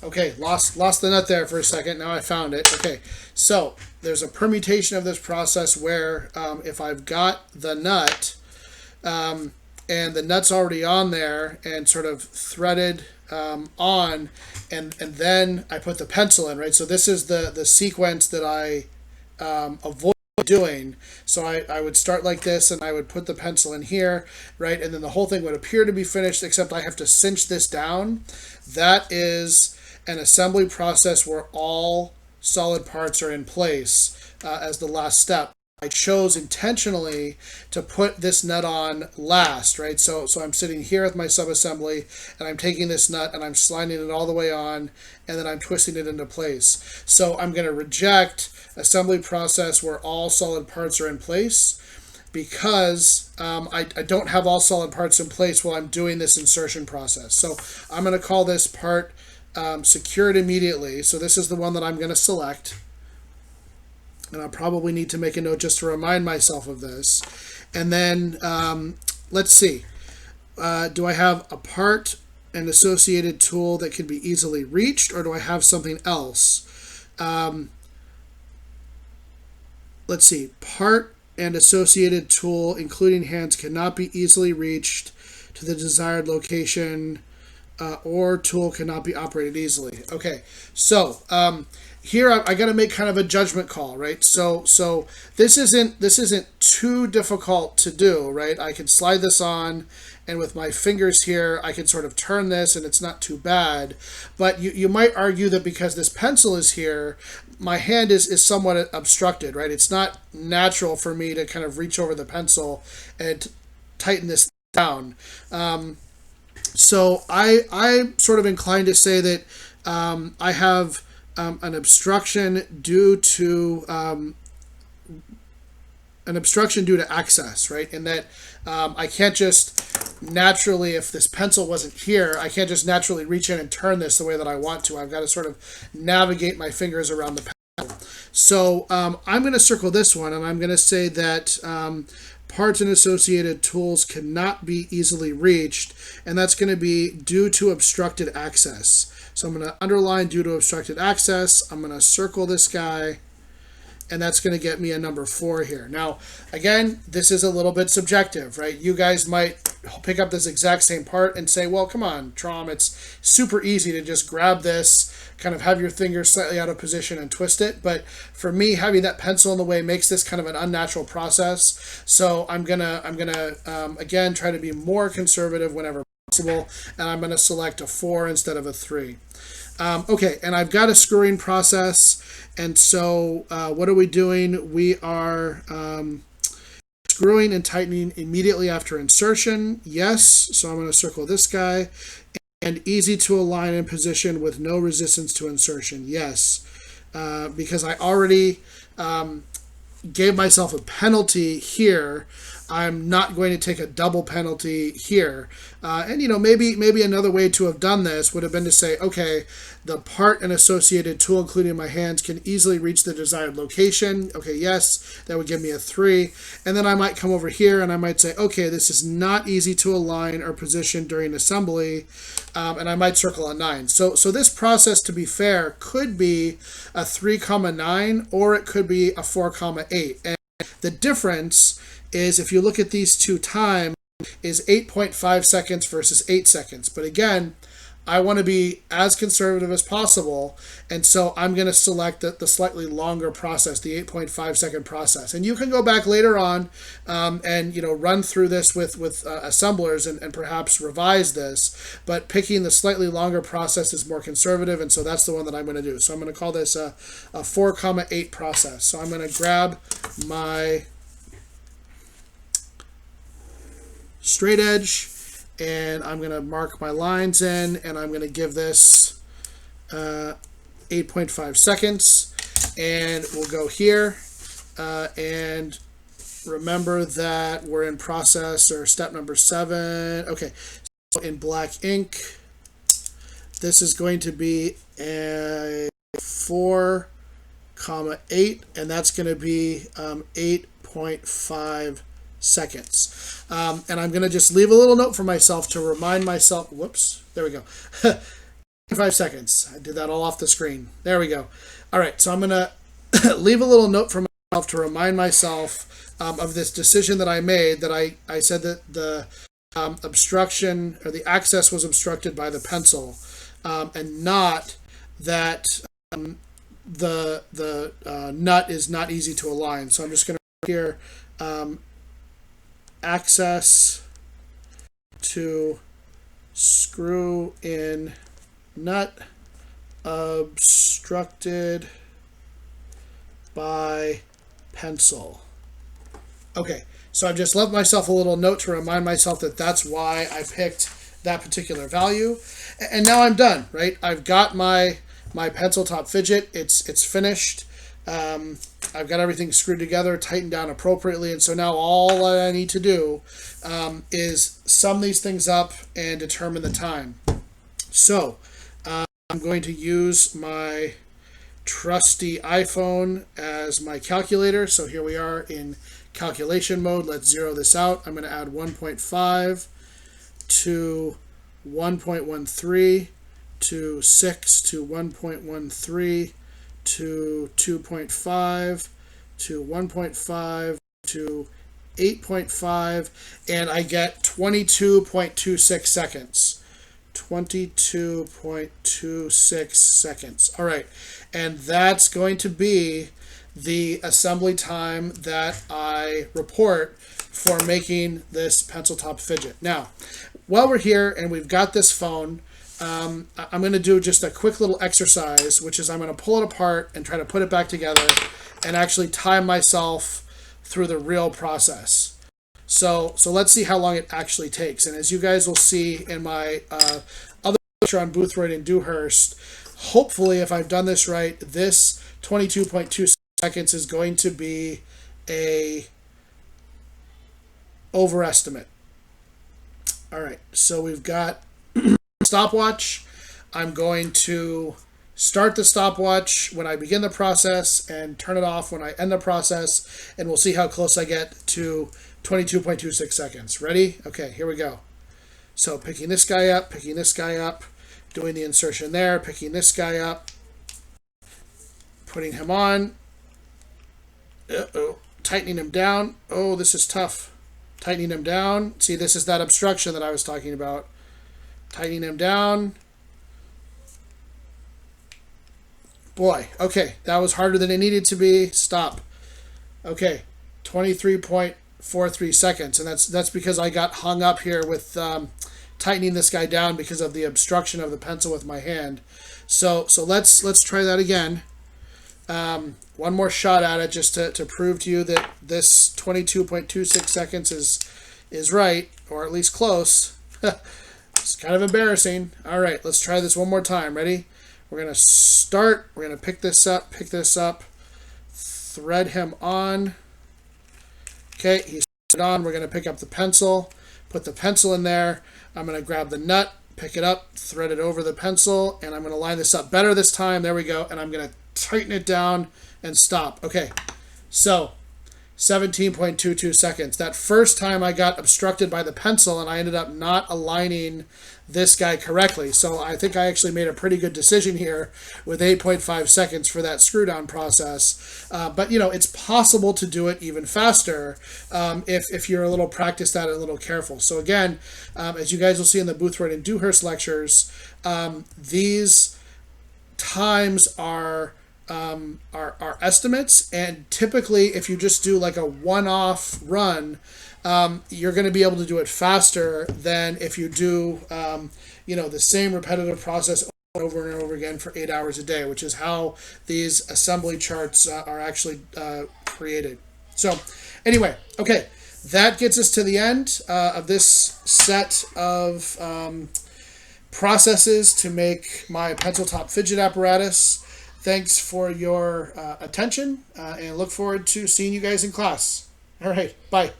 Okay, lost the nut there for a second. Now I found it. Okay, so there's a permutation of this process where if I've got the nut and the nut's already on there and sort of threaded on, and then I put the pencil in, right? So this is the sequence that I avoid doing. So I would start like this and I would put the pencil in here, right? And then the whole thing would appear to be finished, except I have to cinch this down. That is an assembly process where all solid parts are in place as the last step. I chose intentionally to put this nut on last, right? So I'm sitting here with my subassembly and I'm taking this nut and I'm sliding it all the way on and then I'm twisting it into place. So I'm going to reject assembly process where all solid parts are in place because I don't have all solid parts in place while I'm doing this insertion process. So I'm going to call this part secured immediately. So this is the one that I'm going to select. And I'll probably need to make a note just to remind myself of this. And then let's see. Do I have a part and associated tool that can be easily reached, or do I have something else? Let's see. Part and associated tool, including hands, cannot be easily reached to the desired location, or tool cannot be operated easily. Okay, so here I got to make kind of a judgment call, right? So this isn't too difficult to do, right? I can slide this on, and with my fingers here, I can sort of turn this, and it's not too bad. But you might argue that because this pencil is here, my hand is somewhat obstructed, right? It's not natural for me to kind of reach over the pencil and tighten this down. So I'm sort of inclined to say that I have an obstruction due to access, right? And that I can't just naturally, if this pencil wasn't here, I can't just naturally reach in and turn this the way that I want to. I've got to sort of navigate my fingers around the pencil. So I'm going to circle this one, and I'm going to say that parts and associated tools cannot be easily reached, and that's going to be due to obstructed access. So I'm going to underline due to obstructed access. I'm going to circle this guy, and that's going to get me a number 4 here. Now, again, this is a little bit subjective, right? You guys might pick up this exact same part and say, well, come on, Trom, it's super easy to just grab this, kind of have your fingers slightly out of position and twist it. But for me, having that pencil in the way makes this kind of an unnatural process. So I'm gonna again, try to be more conservative whenever possible, and I'm going to select a 4 instead of a 3. Okay, and I've got a screwing process, and so what are we doing? We are screwing and tightening immediately after insertion. Yes, so I'm going to circle this guy. And easy to align and position with no resistance to insertion. Yes, because I already gave myself a penalty here. I'm not going to take a double penalty here. And maybe another way to have done this would have been to say, okay, the part and associated tool, including my hands, can easily reach the desired location. Okay, yes, that would give me a 3. And then I might come over here and I might say, okay, this is not easy to align or position during assembly. And I might circle a 9. So this process, to be fair, could be a 3,9, or it could be a 4,8. And the difference is, if you look at these two times, is 8.5 seconds versus 8 seconds. But again, I want to be as conservative as possible, and so I'm going to select the slightly longer process, the 8.5 second process. And you can go back later on and run through this with assemblers and perhaps revise this, but picking the slightly longer process is more conservative, and so that's the one that I'm going to do. So I'm going to call this a 4,8 process. So I'm going to grab my straight edge, and I'm going to mark my lines in, and I'm going to give this 8.5 seconds, and we'll go here, and remember that we're in process, or step number 7. Okay, so in black ink, this is going to be a 4,8, and that's going to be 8.5 seconds. And I'm going to just leave a little note for myself to remind myself, whoops, there we go. 5 seconds. I did that all off the screen. There we go. All right, so I'm going to leave a little note for myself to remind myself of this decision that I made, that I said that the obstruction or the access was obstructed by the pencil, and not that the nut is not easy to align. So I'm just going to put here access to screw in nut obstructed by pencil. Okay, so I've just left myself a little note to remind myself that that's why I picked that particular value. And now I'm done, right? I've got my pencil top fidget. It's finished. I've got everything screwed together, tightened down appropriately, and so now all I need to do is sum these things up and determine the time. So I'm going to use my trusty iPhone as my calculator. So here we are in calculation mode. Let's zero this out. I'm going to add 1.5 to 1.13 to 6 to 1.13 to 2.5 to 1.5 to 8.5, and I get 22.26 seconds. 22.26 seconds. All right, and that's going to be the assembly time that I report for making this pencil top fidget. Now, while we're here and we've got this phone, I'm going to do just a quick little exercise, which is I'm going to pull it apart and try to put it back together and actually time myself through the real process. So let's see how long it actually takes. And as you guys will see in my other lecture on Boothroyd and Dewhurst, hopefully if I've done this right, this 22.2 seconds is going to be a overestimate. All right, so we've got stopwatch. I'm going to start the stopwatch when I begin the process and turn it off when I end the process, and we'll see how close I get to 22.26 seconds. Ready? Okay, here we go. So picking this guy up, doing the insertion there, picking this guy up, putting him on, tightening him down. Oh, this is tough. Tightening him down. See, this is that obstruction that I was talking about. Tightening him down. Boy, okay, that was harder than it needed to be. Stop. Okay, 23.43 seconds, and that's because I got hung up here with tightening this guy down because of the obstruction of the pencil with my hand. So let's try that again. One more shot at it just to prove to you that this 22.26 seconds is right, or at least close. It's kind of embarrassing. All right, let's try this one more time. Ready? We're going to start. We're going to pick this up, thread him on. Okay, he's on. We're going to pick up the pencil, put the pencil in there. I'm going to grab the nut, pick it up, thread it over the pencil, and I'm going to line this up better this time. There we go. And I'm going to tighten it down and stop. Okay, so 17.22 seconds. That first time I got obstructed by the pencil and I ended up not aligning this guy correctly. So I think I actually made a pretty good decision here with 8.5 seconds for that screw down process. But you know, it's possible to do it even faster if you're a little practiced at it, a little careful. So again, as you guys will see in the Boothroyd and Dewhurst lectures, these times are estimates, and typically if you just do like a one-off run, you're going to be able to do it faster than if you do the same repetitive process over and over again for 8 hours a day, which is how these assembly charts are actually created. So anyway, okay, that gets us to the end of this set of processes to make my pencil top fidget apparatus. Thanks for your attention, and look forward to seeing you guys in class. All right, bye.